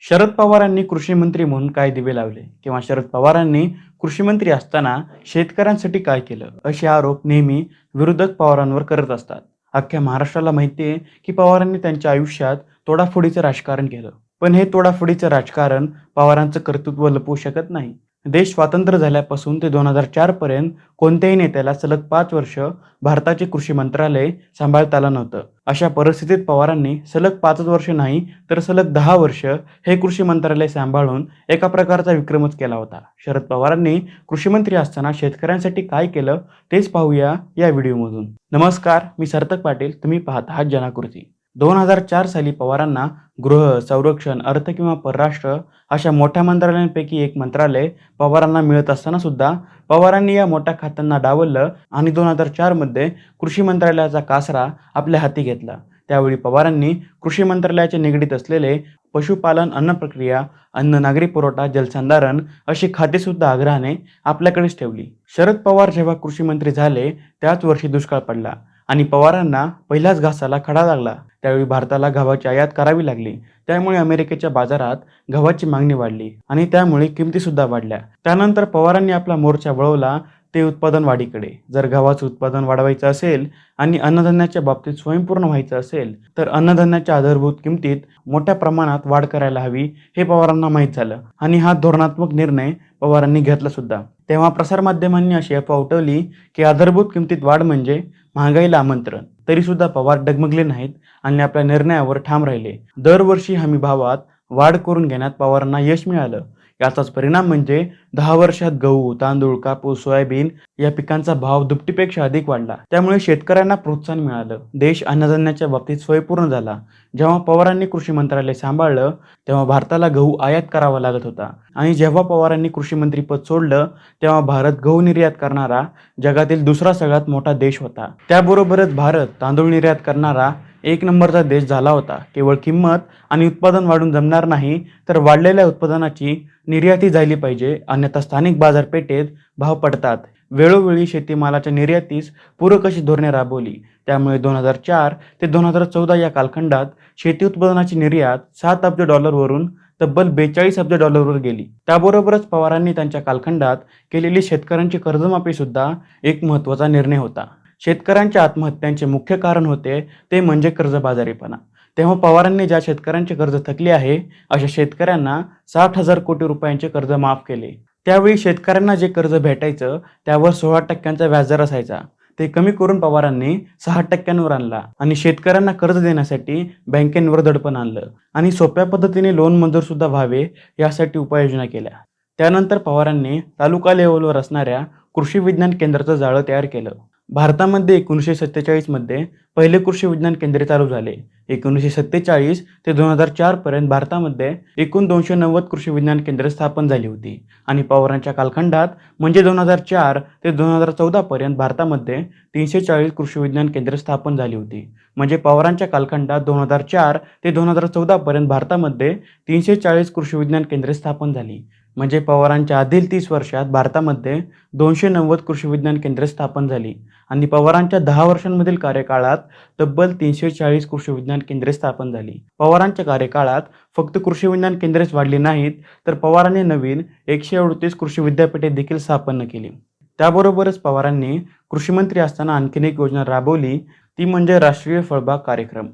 शरद पवारांनी कृषी मंत्री म्हणून काय दिवे लावले किंवा शरद पवारांनी कृषी मंत्री असताना शेतकऱ्यांसाठी काय केलं असे आरोप नेहमी विरोधक पवारांवर करत असतात. अख्ख्या महाराष्ट्राला माहिती आहे की पवारांनी त्यांच्या आयुष्यात तोडाफोडीचं राजकारण केलं. पण हे तोडाफोडीचं राजकारण पवारांचं कर्तृत्व लपवू शकत नाही. देश स्वतंत्र झाल्यापासून ते 2004 पर्यंत कोणत्याही नेत्याला सलग 5 वर्ष भारताचे कृषी मंत्रालय सांभाळता आलं नव्हतं. अशा परिस्थितीत पवारांनी सलग 5 वर्ष नाही तर सलग 10 वर्ष हे कृषी मंत्रालय सांभाळून एका प्रकारचा विक्रमच केला होता. शरद पवारांनी कृषी मंत्री असताना शेतकऱ्यांसाठी काय केलं तेच पाहूया या व्हिडिओमधून. नमस्कार, मी सार्थक पाटील. तुम्ही पाहत आहात जनाकृती. 2004 साली पवारांना गृह, संरक्षण, अर्थ किंवा परराष्ट्र अशा मोठ्या मंत्रालयांपैकी एक मंत्रालय पवारांना मिळत असताना सुद्धा पवारांनी या मोठ्या खात्यांना डावललं आणि 2004 मध्ये कृषी मंत्रालयाचा कासरा आपल्या हाती घेतला. त्यावेळी पवारांनी कृषी मंत्रालयाचे निगडीत असलेले पशुपालन, अन्न प्रक्रिया, अन्न नागरी पुरवठा, जलसंधारण अशी खाते सुद्धा आग्रहाने आपल्याकडेच ठेवली. शरद पवार जेव्हा कृषी मंत्री झाले त्याच वर्षी दुष्काळ पडला आणि पवारांना पहिल्याच घासाला खडा लागला. त्यावेळी भारताला गव्हाची आयात करावी लागली. त्यामुळे अमेरिकेच्या बाजारात गव्हाची मागणी वाढली आणि त्यामुळे किमती सुद्धा वाढल्या. त्यानंतर पवारांनी आपला मोर्चा वळवला ते उत्पादन वाढीकडे. जर गव्हाचं उत्पादन वाढवायचं असेल आणि अन्नधान्याच्या बाबतीत स्वयंपूर्ण व्हायचं असेल तर अन्नधान्याच्या आधारभूत किमतीत मोठ्या प्रमाणात वाढ करायला हवी हे पवारांना माहीत झालं आणि हा धोरणात्मक निर्णय पवारांनी घेतला सुद्धा. तेव्हा प्रसारमाध्यमांनी अशी अफवा उठवली की आधारभूत किमतीत वाढ म्हणजे महागाईला आमंत्रण. तरी सुद्धा पवार डगमगले नाहीत आणि आपल्या निर्णयावर ठाम राहिले. दरवर्षी हमी भावात वाढ करून घेण्यात पवारांना यश मिळालं. याचाच परिणाम म्हणजे 10 वर्षात गहू, तांदूळ, कापूस, सोयाबीन या पिकांचा भाव दुपटीपेक्षा अधिक वाढला. त्यामुळे शेतकऱ्यांना प्रोत्साहन मिळालं. देश अन्नधान्याच्या बाबतीत स्वयंपूर्ण झाला. जेव्हा पवारांनी कृषी मंत्रालय सांभाळलं तेव्हा भारताला गहू आयात करावा लागत होता आणि जेव्हा पवारांनी कृषी मंत्री पद सोडलं तेव्हा भारत गहू निर्यात करणारा जगातील दुसरा सगळ्यात मोठा देश होता. त्याबरोबरच भारत तांदूळ निर्यात करणारा 1 नंबरचा देश झाला होता. केवळ किंमत आणि उत्पादन वाढून जमणार नाही तर वाढलेल्या उत्पादनाची निर्याती झाली पाहिजे, अन्यथा स्थानिक बाजारपेठेत भाव पडतात. वेळोवेळी शेतीमालाच्या निर्यातीस पूरक अशी धोरणे राबवली. त्यामुळे 2004 ते 2014 या कालखंडात शेती उत्पादनाची निर्यात $7 अब्ज वरून तब्बल $42 अब्ज गेली. त्याबरोबरच पवारांनी त्यांच्या कालखंडात केलेली शेतकऱ्यांची कर्जमाफी सुद्धा एक महत्त्वाचा निर्णय होता. शेतकऱ्यांच्या आत्महत्यांचे मुख्य कारण होते ते म्हणजे कर्जबाजारीपणा. तेव्हा पवारांनी ज्या शेतकऱ्यांचे कर्ज थकले आहे अशा शेतकऱ्यांना 60,000 कोटी रुपयांचे कर्ज माफ केले. त्यावेळी शेतकऱ्यांना जे कर्ज भेटायचं त्यावर 16% व्याजदर असायचा. ते कमी करून पवारांनी 6% आणला आणि शेतकऱ्यांना कर्ज देण्यासाठी बँकेंवर दडपण आणलं आणि सोप्या पद्धतीने लोन मंजूर सुद्धा व्हावे यासाठी उपाययोजना केल्या. त्यानंतर पवारांनी तालुका लेव्हलवर असणाऱ्या कृषी विज्ञान केंद्राचं जाळं तयार केलं. भारतामध्ये 1947 मध्ये पहिले कृषी विज्ञान केंद्रे चालू झाले. 1947 ते 2004 पर्यंत भारतामध्ये एकूण 290 कृषी विज्ञान केंद्रे स्थापन झाली होती आणि पवारांच्या कालखंडात म्हणजे 2004 ते 2014 पर्यंत भारतामध्ये 340 कृषी विज्ञान केंद्रे स्थापन झाली होती. म्हणजे पवारांच्या कालखंडात 2004 ते 2014 पर्यंत भारतामध्ये 340 कृषी विज्ञान केंद्रे स्थापन झाली. म्हणजे पवारांच्या आधील 30 वर्षात भारतामध्ये 290 कृषी विज्ञान केंद्रे स्थापन झाली आणि पवारांच्या 10 वर्षांमधील कार्यकाळात तब्बल 340 कृषी विज्ञान केंद्रे स्थापन झाली. पवारांच्या कार्यकाळात फक्त कृषी विज्ञान केंद्रेच वाढली नाहीत तर पवारांनी नवीन 138 कृषी विद्यापीठे देखील स्थापन केली. त्याबरोबरच पवारांनी कृषी मंत्री असताना आणखीन एक योजना राबवली ती म्हणजे राष्ट्रीय फळबाग कार्यक्रम.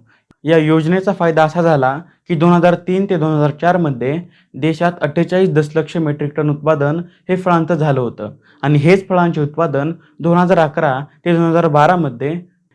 या योजनेचा फायदा असा झाला की 2003 ते 2004 मध्ये देशात 48 दशलक्ष मेट्रिक टन उत्पादन हे फळांचं झालं होतं आणि हेच फळांचे उत्पादन 2011 ते 2012 मध्ये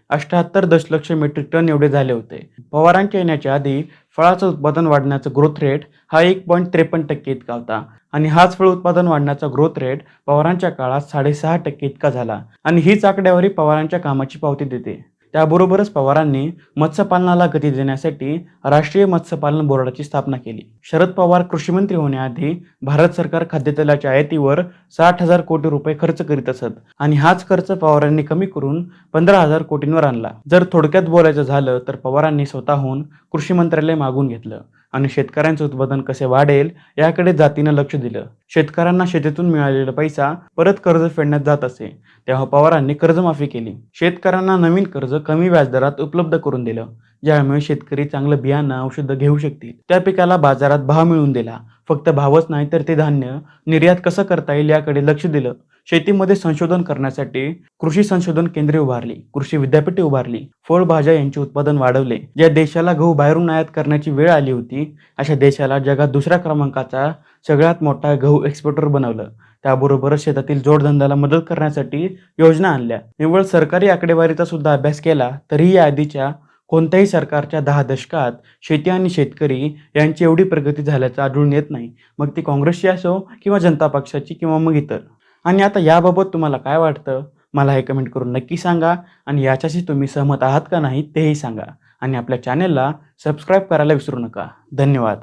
78 दशलक्ष मेट्रिक टन एवढे झाले होते. पवारांच्या येण्याच्या आधी फळाचं उत्पादन वाढण्याचा ग्रोथ रेट हा 1.53% इतका होता आणि हाच फळ उत्पादन वाढण्याचा ग्रोथ रेट पवारांच्या काळात 6.5% इतका झाला आणि हीच आकडेवारी पवारांच्या कामाची पावती देते. त्याबरोबरच पवारांनी मत्स्यपालनाला गती देण्यासाठी राष्ट्रीय मत्स्यपालन बोर्डाची स्थापना केली. शरद पवार कृषी मंत्री होण्याआधी भारत सरकार खाद्यतेलाच्या आयातीवर 60,000 कोटी रुपये खर्च करीत असत आणि हाच खर्च पवारांनी कमी करून 15,000 कोटींवर आणला. जर थोडक्यात बोलायचं झालं तर पवारांनी स्वतःहून कृषी मंत्रालय मागून घेतलं आणि शेतकऱ्यांचं उत्पादन कसे वाढेल याकडे जातीनं लक्ष दिलं. शेतकऱ्यांना शेतीतून मिळालेला पैसा परत कर्ज फेडण्यात जात असे. तेव्हा पवारांनी कर्जमाफी केली. शेतकऱ्यांना नवीन कर्ज कमी व्याजदरात उपलब्ध करून दिलं. ज्यामुळे शेतकरी चांगलं बियाणं, औषधं घेऊ शकतील. त्या पिकाला बाजारात भाव मिळवून दिला. फक्त भावच नाही तर ते धान्य निर्यात कसं करता येईल याकडे लक्ष दिलं. शेतीमध्ये संशोधन करण्यासाठी कृषी संशोधन केंद्रे उभारली, कृषी विद्यापीठे उभारली, फळभाज्या यांचे उत्पादन वाढवले. ज्या देशाला गहू बाहेरून आयात करण्याची वेळ आली होती, अशा देशाला जगात दुसऱ्या क्रमांकाचा सगळ्यात मोठा गहू एक्सपोर्टर बनवलं. त्याबरोबरच शेतातील जोडधंद्याला मदत करण्यासाठी योजना आणल्या. निव्वळ सरकारी आकडेवारीचा सुद्धा अभ्यास केला तरीही आधीच्या कोणत्याही सरकारच्या 10 दशकात शेती आणि शेतकरी यांची एवढी प्रगती झाल्याचं आढळून येत नाही. मग ती काँग्रेसची असो किंवा जनता पक्षाची किंवा मग इतर. आणि आता याबाबत तुम्हाला काय वाटतं? मला हे कमेंट करून नक्की सांगा आणि याच्याशी तुम्ही सहमत आहात का नाही तेही सांगा. आणि आपल्या चॅनेलला सबस्क्राईब करायला विसरू नका. धन्यवाद.